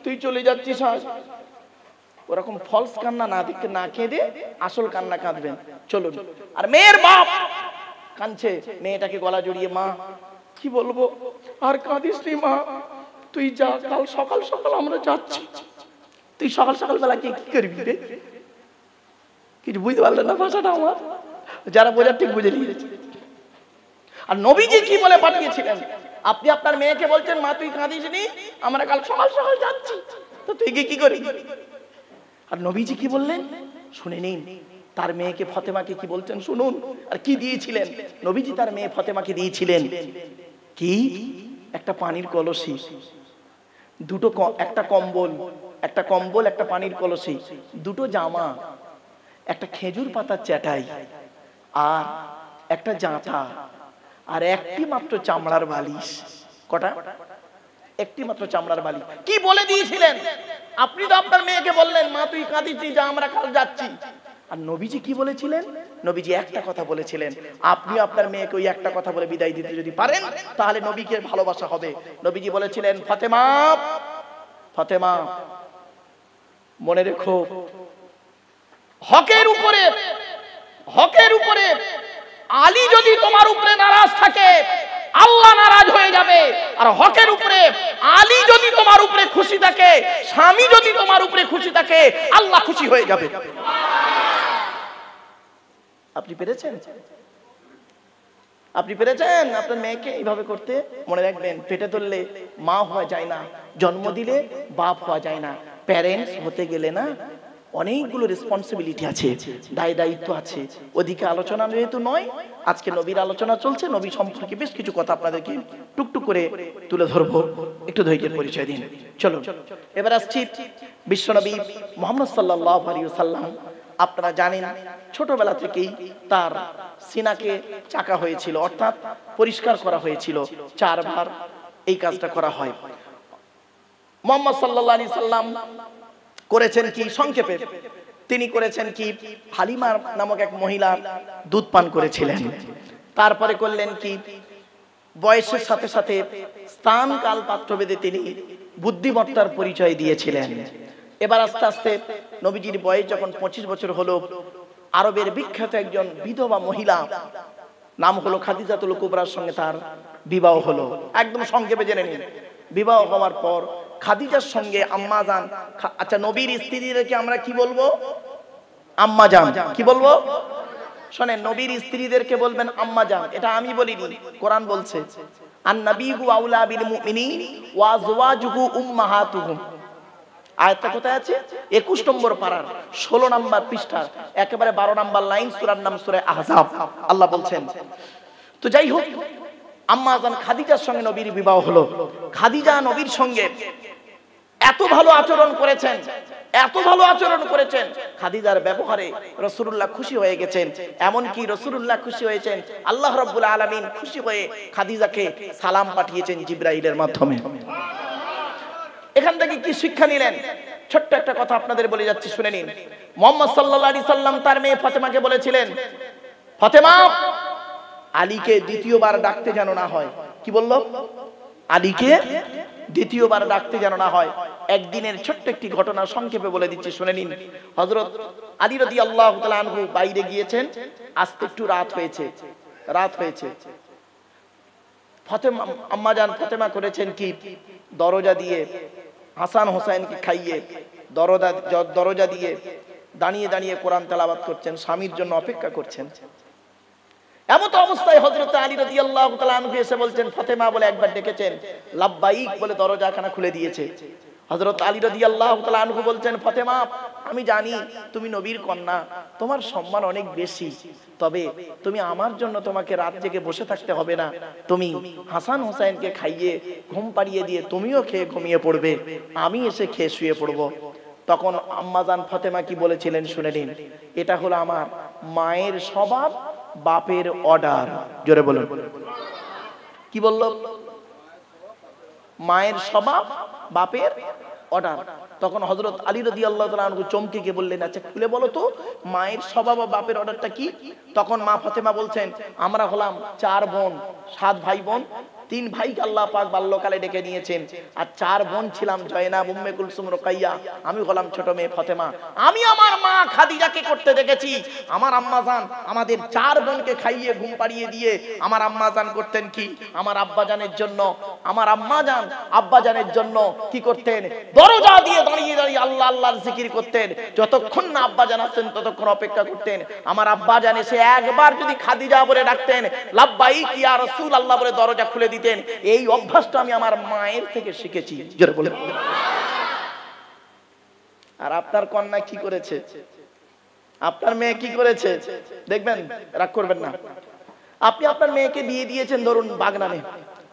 তুই চলে যাচ্ছিস আজ। ওরকম ফলস কান্না না কেঁদে আসল কান্না কাঁদবেন, চলুন। আর মেয়ের বাপ কাঁদছে, মেয়েটাকে গলা জড়িয়ে, মা কি বলবো, আর কাঁদিস নি মা, তুই যা, কাল সকাল সকাল আমরা যাচ্ছি। তুই সকাল সকাল বেলা কি করবি রে? কিছু বুঝতে পারলেন না ভাষাটা আমার? যারা বোঝার ঠিক বুঝে নিয়েছে। আর নবীজি কি বলে পাঠিয়েছিলেন? আপনি আপনার মেয়েকে বলছেন, মা তুই কাঁদিস নি, আমরা কাল সকাল সকাল যাচ্ছি, তো তুই কি করবি? আর নবীজি কি বললেন? শুনে নিন তার মেয়েকে ফতেমাকে কি বলছেন শুনুন। আর কি দিয়েছিলেন নবীজি তার মেয়ে ফতেমাকে দিয়েছিলেন? কি? একটা পানির কলসি, দুটো, একটা কম্বল, একটা পানির কলসি, দুটো জামা, একটা খেজুর পাতার চাটাই, আর একটা জাঁতা, আর একটি মাত্র চামড়ার বালিশ। কটা? একটি মাত্র চামড়ার বালিশ। কি বলে দিয়েছিলেন? আপনি তো আপনার মেয়েকে বললেন মা তুই কাঁদিস যা, আমরা কাল যাচ্ছি। আর নবীজি কি বলেছিলেন? নবীজি একটা কথা বলেছিলেন। আপনি আপনার মেয়েকে ওই একটা কথা বলে বিদায় দিতে যদি পারেন তাহলে নবীকে ভালোবাসা হবে। নবীজি বলেছিলেন ফাতেমা, ফাতেমা মনে রেখো, হকের উপরে আলী যদি তোমার উপরে নারাজ থাকে আল্লাহ নারাজ হয়ে যাবে। আর হকের উপরে আলী যদি তোমার উপরে খুশি থাকে, স্বামী যদি তোমার উপরে খুশি থাকে, আল্লাহ খুশি হয়ে যাবে। আপনি পেরেছেন? আপনি পেরেছেন আপনার মেয়েকে এইভাবে করতে? মনে রাখবেন, পেটে ধরলে মা হওয়া যায় না, জন্ম দিলে বাপ হওয়া যায় না। প্যারেন্টস হতে গেলে না অনেকগুলো রেসপন্সিবিলিটি আছে, দায় দায়িত্ব আছে। ওদিকে আলোচনা যেহেতু নয়, আজকে নবীর আলোচনা চলছে, নবী সম্পর্কে বেশ কিছু কথা আপনাদেরকে টুকটুক করে তুলে ধরবো। একটু ধৈর্যের পরিচয় দিন। চলো এবার আসছি বিশ্বনবী মুহাম্মদ সাল্লাল্লাহু আলাইহি ওয়াসাল্লাম। আপনারা জানেন ছোটবেলা থেকেই তার সিনাকে চাকা হয়েছিল, অর্থাৎ পরিষ্কার করা হয়েছিল। 4 বার এই কাজটা করা হয়। মুহাম্মদ সাল্লাল্লাহু আলাইহি সাল্লাম করেছেন কি? সংক্ষেপে তিনি করেছেন কি? হালিমা নামক এক মহিলা দুধ পান করেছিলেন। তারপরে করলেন কি? বয়সের সাথে সাথে স্থান কাল পাত্র ভেদে তিনি বুদ্ধিমত্তার পরিচয় দিয়েছিলেন। এবার আস্তে আস্তে নবীজির বয়স যখন 25 বছর হলো, আরবের বিখ্যাত একজন বিধবা মহিলা নাম হলো খাদিজাতুল কুবরার সঙ্গে তার বিবাহ হলো। একদম সংক্ষেপে জেনে নিন। বিবাহ হওয়ার পর খাদিজার সঙ্গে আম্মা জান, আচ্ছা নবীর স্ত্রীদেরকে আমরা কি বলবো? আম্মা জান। কি বলবো? শোনেন, নবীর স্ত্রীদেরকে বলবেন আম্মা জান। এটা আমি বলিনি, কোরআন বলছে আন-নাবিয়্যু আউলা বিল মুমিনিন ওয়া আযওয়াজুহু উম্মাহাতুহুম। আয়াতটা কোথায় আছে? 21 নম্বর পারার 16 নম্বর পৃষ্ঠার একেবারে 12 নম্বর লাইন, সূরার নাম সূরা আহজাব। আল্লাহ বলছেন। তো যাই হোক, আম্মা জান খাদিজার সঙ্গে নবীর বিবাহ হলো। খাদিজা নবীর সঙ্গে এত ভালো আচরণ করেছেন, এত ভালো আচরণ করেছেন, খাদিজার ব্যবহারে রাসূলুল্লাহ খুশি হয়ে গেছেন। এমন কি রাসূলুল্লাহ খুশি হয়েছেন, আল্লাহ রাব্বুল আলামিন খুশি হয়ে খাদিজাকে সালাম পাঠিয়েছেন জিবরাইলের মাধ্যমে। এখান থেকে কি শিক্ষা নিলেন? ছোট্ট একটা কথা আপনাদের বলে যাচ্ছি, শুনে নিন। মুহাম্মদ সাল্লাল্লাহু আলাইহি সাল্লাম তার মেয়ে ফাতেমাকে বলেছিলেন, ফাতেমা আলীকে দ্বিতীয়বার ডাকতে যেন না হয়। কি বলল? আলীকে দ্বিতীয়বার ডাকতে যেন না হয়। একদিনের ছোট্ট একটি ঘটনা সংক্ষেপে বলে দিচ্ছি, শুনে নিন। হযরত আলী রাদিয়াল্লাহু তাআলা আনহু বাইরে গিয়েছেন, আস্তে একটু রাত হয়েছে। ফাতেমা আম্মা জান ফাতেমা করেছেন কি? দরজা দিয়ে হাসান হোসেনকে খাইয়ে দরজা দিয়ে দাঁড়িয়ে দাঁড়িয়ে কোরআন তেলাওয়াত করছেন, স্বামীর জন্য অপেক্ষা করছেন। এমত অবস্থায় হযরত আলী রাদিয়াল্লাহু তাআলা আনহু এসে বলছেন, ফাতেমা বলে একবার ডেকেছেন, লাব্বাইক বলে দরজাখানা খুলে দিয়েছে। হযরত আলী রাদিয়াল্লাহু তাআলা আনহু বলছেন, ফাতেমা আমি জানি তুমি নবীর কন্যা, তোমার সম্মান অনেক বেশি, তবে তুমি আমার জন্য তোমাকে রাত জেগে বসে থাকতে হবে না, তুমি হাসান হোসেনকে খাইয়ে ঘুম পাড়িয়ে দিয়ে তুমিও খেয়ে ঘুমিয়ে পড়বে, আমি এসে খেয়ে শুয়ে পড়ব। তখন আম্মা জান ফাতেমা কি বলেছিলেন শুনে নিন। এটা হলো আমার মায়ের স্বভাব, বাপের অর্ডার। জোরে বলুন। কি বলল? মায়ের স্বভাব, বাপের অর্ডার। তখন হযরত আলী রাদিয়াল্লাহু তাআলা আনহু চমকে গিয়ে বললেন, আচ্ছা খুলে বলো তো মায়ের স্বভাব ও বাপের অর্ডারটা কি? তখন মা ফাতেমা বলছেন, আমরা হলাম 4 বোন, 7 ভাই বোন। 3 ভাইকে আল্লাহ পাক বাল্যকালে ডেকে নিয়েছেন, আর 4 বোন ছিলাম জয়নাব, উম্মে কুলসুম, রুকাইয়া, আমি হলাম ছোট মেয়ে ফাতেমা। আমি আমার মা খাদিজাকে করতে দেখেছি, আমার আম্মা জান আমাদের 4 বোনকে খাইয়ে ঘুম পাড়িয়ে দিয়ে আমার আম্মা জান করতেন কি? আমার আব্বা জানের জন্য, আমার আম্মা জান আব্বা জানের জন্য কি করতেন? দরজা দিয়ে দাঁড়িয়ে দাঁড়িয়ে আল্লাহ আল্লাহর জিকির করতেন। যতক্ষণ না আব্বা জান আসতেন ততক্ষণ অপেক্ষা করতেন। আমার আব্বা জান এসে একবার যদি খাদিজা বলে ডাকতেন, লাব্বাইক ইয়া রাসূলুল্লাহ বলে দরজা খুলে দিতেন। এই অভ্যাসটা আমি আমার মায়ের থেকে শিখেছি। জোরে বলে। আর আপনার কন্যা কি করেছে? আপনার মেয়ে কি করেছে দেখবেন, রাগ করবেন না। আপনি আপনার মেয়েকে বিয়ে দিয়েছেন ধরুন বাগনানে,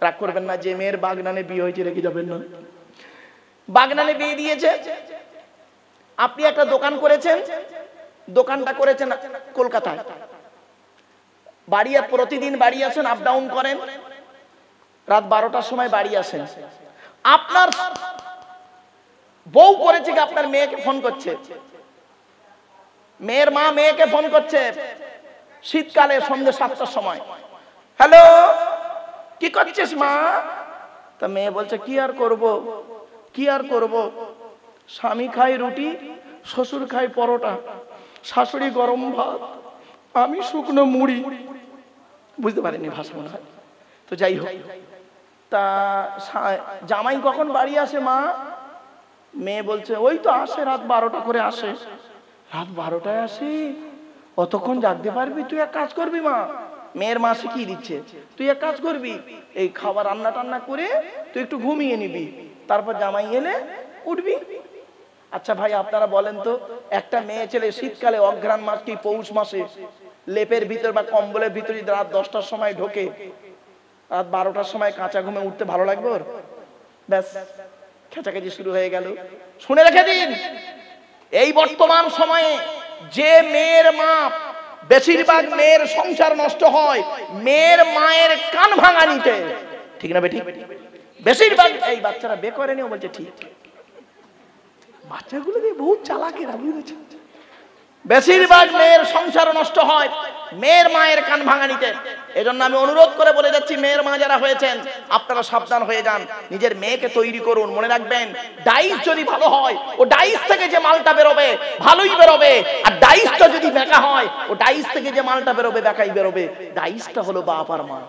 রাগ করবেন না, যে মেয়ের বাগনানে বিয়ে হয়েছে রেখে যাবেন না। বাগনানে বিয়ে দিয়েছে, আপনি একটা দোকান করেছেন, দোকানটা করেছেন কলকাতায়, বাড়ি প্রতিদিন বাড়ি আসেন, আপ ডাউন করেন, রাত 12টার সময় বাড়ি আসেন। আপনার বউ করেছে কি আপনার মেয়েকে ফোন করছে, মেয়ের মা মেয়েকে ফোন করছে শীতকালে সন্ধ্যে 7টার সময়, হ্যালো কি করছিস মা? তা মেয়ে বলছে কি আর করব, কি আর করব, স্বামী খায় রুটি, শ্বশুর খায় পরোটা, শাশুড়ি গরম ভাত, আমি শুকনো মুড়ি। বুঝতে পারিনি ভাষা মনে হয়। তো যাই হোক, তা জামাই কখন বাড়ি আসে মা? মেয়ে বলছে ওই তো আসে রাত 12টা করে আসে। রাত 12টায় আসে, অতক্ষণ জাগতে পারবি? তুই এক কাজ করবি মা, মেয়ের মা শিখিয়ে দিচ্ছে, তুই এক কাজ করবি, এই খাবার রান্না টান্না করে তুই একটু ঘুমিয়ে নিবি, তারপর জামাই এলে উঠবি। আচ্ছা ভাই আপনারা বলেন তো, একটা মেয়ে ছেলে শীতকালে অঘ্রাণ মাস কি পৌষ মাসে লেপের ভিতর বা কম্বলের ভিতর রাত 10টার সময় ঢোকে, রাত 12টার সময় কাঁচা ঘুমে উঠতে ভালো লাগবে ওর? ব্যাস খেচাখেচি শুরু হয়ে গেল। শুনে রেখে দিন, এই বর্তমান সময়ে যে মেয়ের মা, বেশিরভাগ মেয়ের সংসার নষ্ট হয় মেয়ের মায়ের কান ভাঙা নিতে, ঠিক না বেঠিক? বেশিরভাগ এই বাচ্চারা বে করেনি, ও বলছে ঠিক, বাচ্চাগুলো দিয়ে বহুত চালাকেরা বুঝেছেন। বেশিরভাগ মেয়ের সংসার নষ্ট হয় মেয়ের মায়ের কান ভাঙা নিতে। এজন্য আমি অনুরোধ করে বলে যাচ্ছি, মেয়ের মা যারা হয়েছেন আপনারা সাবধান হয়ে যান, নিজের মেয়েকে তৈরি করুন। মনে রাখবেন, ডাইস যদি ভালো হয় ও ডাইস থেকে যে মালটা বেরোবে ভালোই বেরোবে, আর ডাইসটা যদি বেকা হয় ও ডাইস থেকে যে মালটা বেরোবে বেকাই বেরোবে। ডাইসটা হলো বাপ আর মা,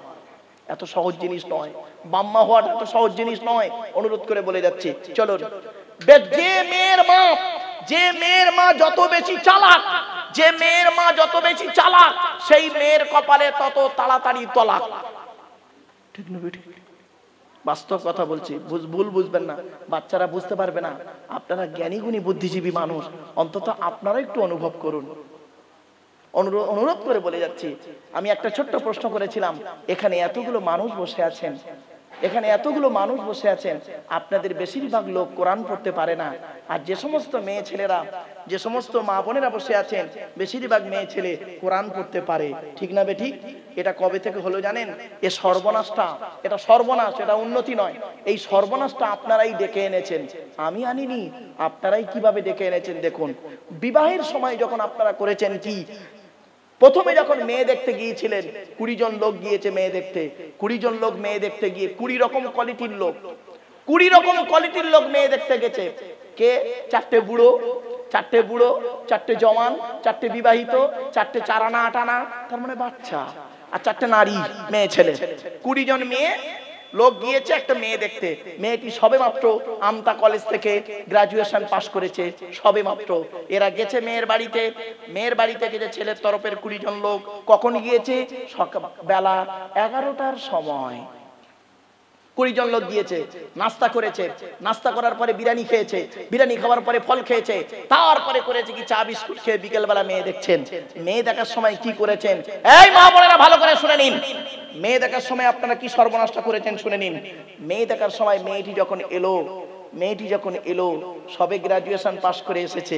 এত সহজ জিনিস নয়, বাম্মা হওয়াটা এত সহজ জিনিস নয়। অনুরোধ করে বলে যাচ্ছি, চলো যে মেয়ের মা, যে মেয়ের মা যত বেশি চালাক, যে মেয়ের মা যত বেশি চালাক, সেই মেয়ের কপালে তত তাড়াতাড়ি তলাক। ঠিক না বেঠিক? বাস্তব কথা বলছি, ভুল বুঝবেন না, বাচ্চারা বুঝতে পারবে না। আপনারা জ্ঞানী গুণী বুদ্ধিজীবী মানুষ, অন্তত আপনারা একটু অনুভব করুন। অনুরোধ করে বলে যাচ্ছি, আমি একটা ছোট্ট প্রশ্ন করেছিলাম, এখানে এতগুলো মানুষ বসে আছেন, এখানে এতগুলো মানুষ বসে আছেন, আপনাদের বেশিরভাগ লোক কোরআন পড়তে পারে না। আর যে সমস্ত মেয়ে ছেলেরা, যে সমস্ত মা বোনেরা বসে আছেন, বেশিরভাগ মেয়ে ছেলে কোরআন পড়তে পারে, ঠিক না বেঠিক? এটা কবে থেকে হলো জানেন? এ সর্বনাশটা, এটা সর্বনাশ, এটা উন্নতি নয়। এই সর্বনাশটা আপনারাই ডেকে এনেছেন, আমি আনিনি। আপনারাই কিভাবে ডেকে এনেছেন দেখুন। বিবাহের সময় যখন আপনারা করেছেন কি, প্রথমে যখন মেয়ে দেখতে গিয়েছিলেন, 20 জন লোক গিয়েছে মেয়ে দেখতে, 20 জন লোক মেয়ে দেখতে গিয়ে 20 রকম কোয়ালিটির লোক, 20 রকম কোয়ালিটির লোক মেয়ে দেখতে গেছে। কে? 4টে বুড়ো, 4টে জওয়ান, 4টে বিবাহিত, 4টে 4 আনা 8 আনা, তার মানে বাচ্চা, আর 4টে নারী, মেয়ে ছেলে। 20 জন মেয়ে লোক গিয়েছে একটা মেয়ে দেখতে। মেয়েটি সবে মাত্র আমতা কলেজ থেকে গ্রাজুয়েশন পাশ করেছে, সবে মাত্র। এরা গেছে মেয়ের বাড়িতে, মেয়ের বাড়িতে গেছে ছেলের তরফের 20 জন লোক। কখন গিয়েছে? সকালবেলা 11টার সময় 20 জন লোক গিয়েছে, নাস্তা করেছে, নাস্তা করার পরে বিরিয়ানি খেয়েছে, বিরিয়ানি খাওয়ার পরে ফল খেয়েছে, তারপরে করেছে কি চা বিস্কুট খেয়ে বিকেলবেলা মেয়ে দেখছেন। মেয়ে দেখার সময় কি করেছেন? এই মা বোনেরা ভালো করে শুনে নিন, মেয়ে দেখার সময় আপনারা কি সর্বনাশটা করেছেন শুনে নিন। মেয়ে দেখার সময় মেয়েটি যখন এলো, সবে গ্রাজুয়েশন পাশ করে এসেছে,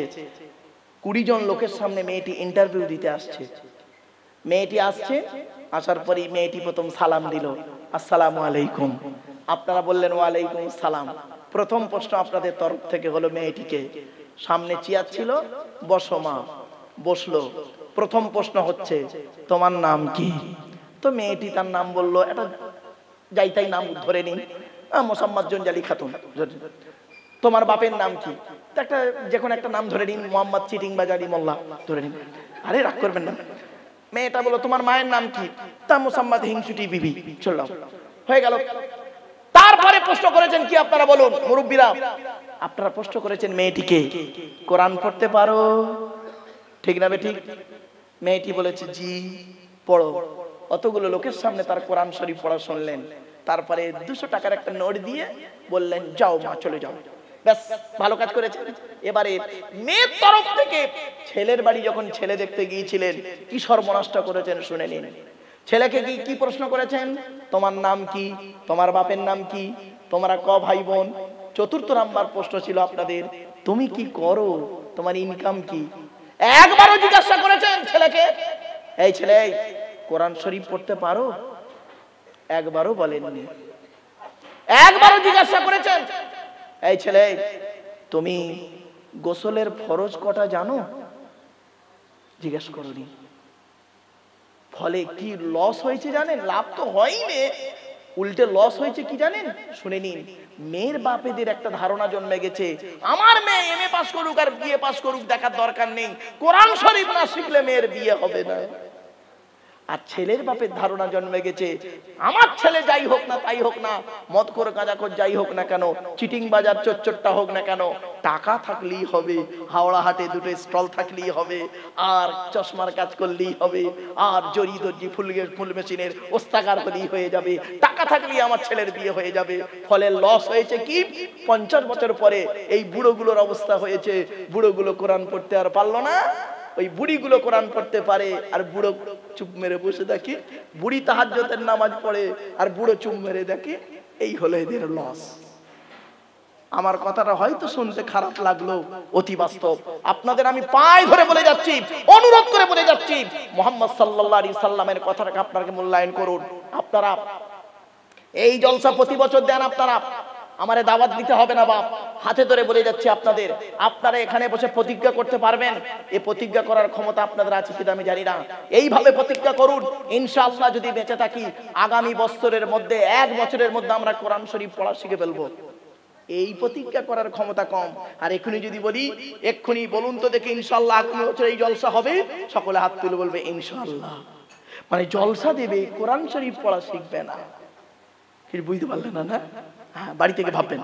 20 জন লোকের সামনে মেয়েটি ইন্টারভিউ দিতে আসছে। মেয়েটি আসছে, আসার পরে মেয়েটি প্রথম সালাম দিল, আসসালামু আলাইকুম। আপনারা বললেন ওয়ালাইকুম সালাম। প্রথম প্রশ্ন আপনাদের তরফ থেকে হলো মেয়েটিকে, সামনে চেয়ার ছিল, বসো মা, বসলো। প্রথম প্রশ্ন হচ্ছে তোমার নাম কি? তো মেয়েটি তার নাম বলল, এটা যাইতাই নাম ধরে নিন, মোসাম্মদ জঞ্জালি খাতুন। তোমার বাপের নাম কি? একটা যখন একটা নাম ধরে নিন, মোহাম্মদ চিটিং বাজারি মোল্লা ধরে নিন। আরে রাগ করবেন না। মেয়েটা বলল তোমার মায়ের নাম কি? তা মোসাম্মদ হিংসুটি বিবি। চললাম, হয়ে গেল। তারপরে প্রশ্ন করেছেন কি আপনারা বলুন মুরব্বীরা? আপনারা প্রশ্ন করেছেন মেয়েটিকে, কোরআন পড়তে পারো? ঠিক না বেঠিক? মেয়েটি বলেছে জি, পড়ো। অতগুলো লোকের সামনে তার কোরআন শরীফ পড়া শুনলেন। তারপরে 200 টাকার একটা নোট দিয়ে বললেন যাও মা, চলে যাও। ব্যাস, ভালো কাজ করেছেন। এবারে মেয়ের তরফ থেকে ছেলের বাড়ি যখন ছেলে দেখতে গিয়েছিলেন কি সর্বনাশটা করেছেন শুনে নিন। ছেলেকে কি প্রশ্ন করেছেন? তোমার নাম কি, তোমার বাপের নাম কি, তোমরা ক ভাই বোন। চতুর্থ নাম্বার প্রশ্ন ছিল আপনাদের, তুমি কি করো, তোমার ইনকাম কি। একবারও জিজ্ঞাসা করেছেন ছেলেকে, এই ছেলে কোরআন শরীফ পড়তে পারো? একবারও বলেননি। একবারও জিজ্ঞাসা করেছেন, এই ছেলে তুমি গোসলের ফরজ কটা জানো? জিজ্ঞেস করনি। ফলে কি লস হয়েছে জানেন? লাভ তো হয়নি, উল্টে লস হয়েছে কি জানেন? শুনে নিন। মেয়ের বাপেদের একটা ধারণা জন্মে গেছে, আমার মেয়ে এমএ পাস করুক আর বিএ পাস করুক দেখার দরকার নেই, কোরআন শরীফ না শিখলে মেয়ের বিয়ে হবে না। আর ছেলের বাপের ধারণা জন্মে গেছে, আমার ছেলে যাই হোক না তাই হোক না, মদ করে গাঁজাখোর যাই হোক না কেন, চিটিং বাজার চোরটা হোক না কেন, টাকা থাকলেই হবে, হাওড়া হাটে দুটো স্টল থাকলেই হবে, আর চশমার কাজ করলেই হবে, আর জরি দর্জি ফুল মেশিনের ওস্তাকার হলেই হয়ে যাবে, টাকা থাকলেই আমার ছেলের বিয়ে হয়ে যাবে। ফলে লস হয়েছে কি, 50 বছর পরে এই বুড়োগুলোর অবস্থা হয়েছে, বুড়োগুলো কোরআন পড়তে আর পারলো না, ওই বুড়িগুলো কোরআন পড়তে পারে আর বুড়ো চুপ মেরে বসে দেখে, বুড়ি তাহাজ্জুদের নামাজ পড়ে আর বুড়ো চুপ মেরে দেখে। এই হলো এদের লস। আমার কথাটা হয়তো শুনতে খারাপ লাগলো, অতি বাস্তব। আপনাদের আমি পায়ে ধরে বলে যাচ্ছি, অনুরোধ করে বলে যাচ্ছি, মুহাম্মদ সাল্লাল্লাহু আলাইহি সাল্লামের কথাটাকে আপনারা মূল্যায়ন করুন। আপনারা এই জলসা প্রতি বছর দেন, আপনারা আমারে দাওয়াত দিতে হবে না বাপ, হাতে ধরে বলে যাচ্ছি আপনাদের, আপনারা এখানে বসে প্রতিজ্ঞা করতে পারবেন। এই প্রতিজ্ঞা করার ক্ষমতা আপনাদের আছে কিনা আমি জানি না। এইভাবে প্রতিজ্ঞা করুন, ইনশাআল্লাহ যদি বেঁচে থাকি আগামী বছরের মধ্যে, 1 বছরের মধ্যে আমরা কোরআন শরীফ পড়া শিখে ফেলবো। এই প্রতিজ্ঞা করার ক্ষমতা কম। আর এক্ষুনি যদি বলি, এক্ষুনি বলুন তো দেখি ইনশাআল্লাহ আগামী বছর এই জলসা হবে, সকলে হাত তুলে বলবে ইনশাআল্লাহ। মানে জলসা দেবে, কোরআন শরীফ পড়া শিখবে না। কি বুঝতে পারলেন না? হ্যাঁ, বাড়ি থেকে ভাববেন।